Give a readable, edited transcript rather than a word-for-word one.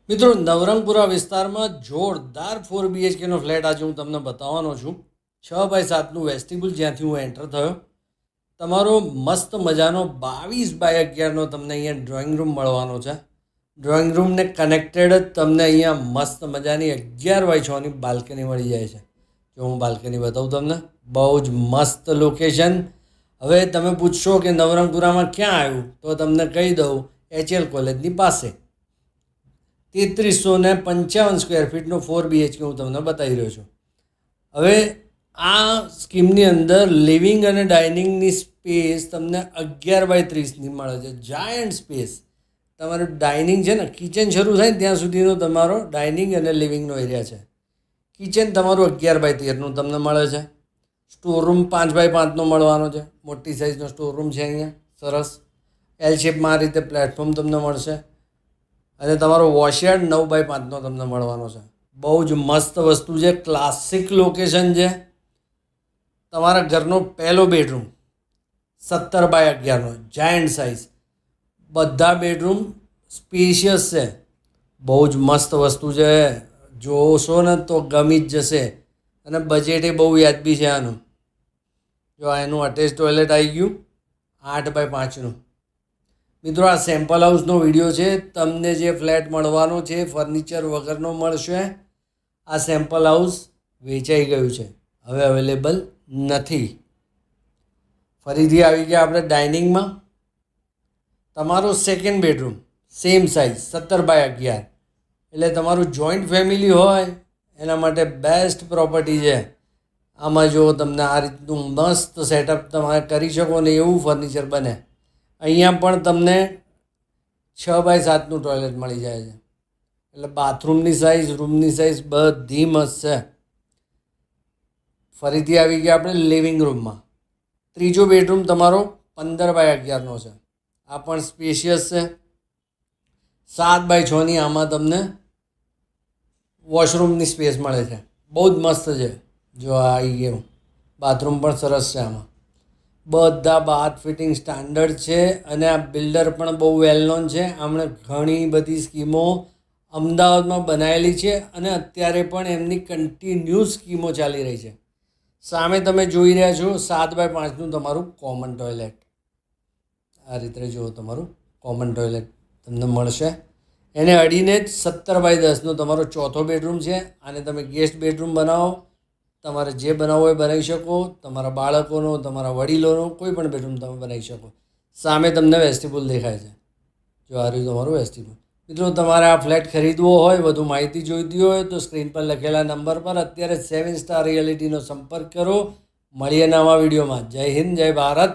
મિત્રો નવરંગપુરા વિસ્તારમાં જોરદાર 4 BHK ફ્લેટ આજે હું તમને બતાવવાનો છું. 6x7નું વેસ્ટિબ્યુલ જ્યાંથી હું એન્ટર થયો. તમારો મસ્ત મજાનો 22x11નો તમને અહીંયા ડ્રોઈંગ રૂમ મળવાનો છે. ડ્રોઈંગ રૂમને કનેક્ટેડ જ તમને અહીંયા મસ્ત મજાની 11x6ની બાલ્કની મળી જાય છે. જો હું બાલ્કની બતાવું તમને, બહુ જ મસ્ત લોકેશન. હવે તમે પૂછશો કે નવરંગપુરામાં ક્યાં આવ્યું, તો તમને કહી દઉં, HL કોલેજની પાસે 3355 સ્ક્વેર ફીટનો 4 BHK હું તમને બતાવી રહ્યો છું. હવે આ સ્કીમની અંદર લિવિંગ અને ડાઇનિંગની સ્પેસ તમને 11x30ની મળે છે. Giant space. તમારું ડાઇનિંગ છે ને, કિચન શરૂ થાય ત્યાં સુધીનો તમારો ડાઇનિંગ અને લિવિંગનો એરિયા છે. કિચન તમારું 11x13નું તમને મળે છે. સ્ટોરરૂમ 5x5નો મળવાનો છે. મોટી સાઇઝનો સ્ટોરરૂમ છે અહીંયા, સરસ એલ શેપમાં આ રીતે પ્લેટફોર્મ તમને મળશે. અને તમારો વોશયાર્ડ 9x5નો તમને મળવાનો છે. બહુ જ મસ્ત વસ્તુ છે, ક્લાસિક લોકેશન છે. તમારા ઘરનો પહેલો બેડરૂમ 17x11નો જાયન્ટ સાઇઝ. બધા બેડરૂમ સ્પેશિયસ છે. બહુ જ મસ્ત વસ્તુ છે. જોશો ને તો ગમી જ જશે. અને બજેટ એ બહુ વ્યાજબી છે આનું. જો આ એનું અટેચ ટોયલેટ આવી ગયું 8x5નું. મિત્રો આ સેમ્પલ હાઉસનો વિડીયો છે. તમને જે ફ્લેટ મળવાનો છે ફર્નિચર વગરનો મળશે. આ સેમ્પલ હાઉસ વેચાઈ ગયું છે, હવે અવેલેબલ નથી. ફરીથી આવી ગયા આપણે ડાઇનિંગમાં. તમારો second bedroom same size 17x11, એટલે તમારું જોઈન્ટ ફેમિલી હોય એના માટે બેસ્ટ પ્રોપર્ટી છે. આમાં જો તમને આ રીતનું મસ્ત સેટઅપ તમારે કરી શકો ને એવું ફર્નિચર બને. અહીંયા પણ તમને 6x7નું ટોયલેટ મળી જાય છે. એટલે બાથરૂમની સાઇઝ, રૂમની સાઇઝ બધી મસ્ત છે. ફરીથી આવી ગયા આપણે લિવિંગ રૂમમાં. ત્રીજો બેડરૂમ તમારો 15x11નો છે. આ પણ સ્પેશિયસ છે. 7x6ની આમાં તમને વોશરૂમની સ્પેસ મળે છે. બહુ જ મસ્ત છે. જો આ આવી ગયું, બાથરૂમ પણ સરસ છે. આમાં બધા બાથ ફિટિંગ સ્ટાન્ડર્ડ છે. અને આ બિલ્ડર પણ બહુ વેલ નોન છે. આમણે ઘણી બધી સ્કીમો અમદાવાદમાં બનાવેલી છે અને અત્યારે પણ એમની કન્ટિન્યુ સ્કીમો ચાલી રહી છે. સામે તમે જોઈ રહ્યા છો 7x5નું તમારું કોમન ટોયલેટ. આ રીતે જુઓ, તમારું કોમન ટોયલેટ તમને મળશે. એને અડીને જ 17x10નો તમારો ચોથો બેડરૂમ છે. આને તમે ગેસ્ટ બેડરૂમ બનાવો, તમારે જે બનાવવો એ બનાવી શકો. તમારા બાળકોનો, તમારા વડીલોનો કોઈ પણ બેડરૂમ તમે બનાવી શકો. સામે તમને વેસ્ટિબ્યુલ દેખાય છે. જો આ રહ્યું તમારું વેસ્ટિબ્યુલ. મિત્રો તમારે આ ફ્લેટ ખરીદવો હોય, વધુ માહિતી જોઈતી હોય તો સ્ક્રીન પર લખેલા નંબર પર અત્યારે 7 સ્ટાર રિયાલિટીનો સંપર્ક કરો. મળીએ નવા વિડીયોમાં. જય હિન્દ, જય ભારત.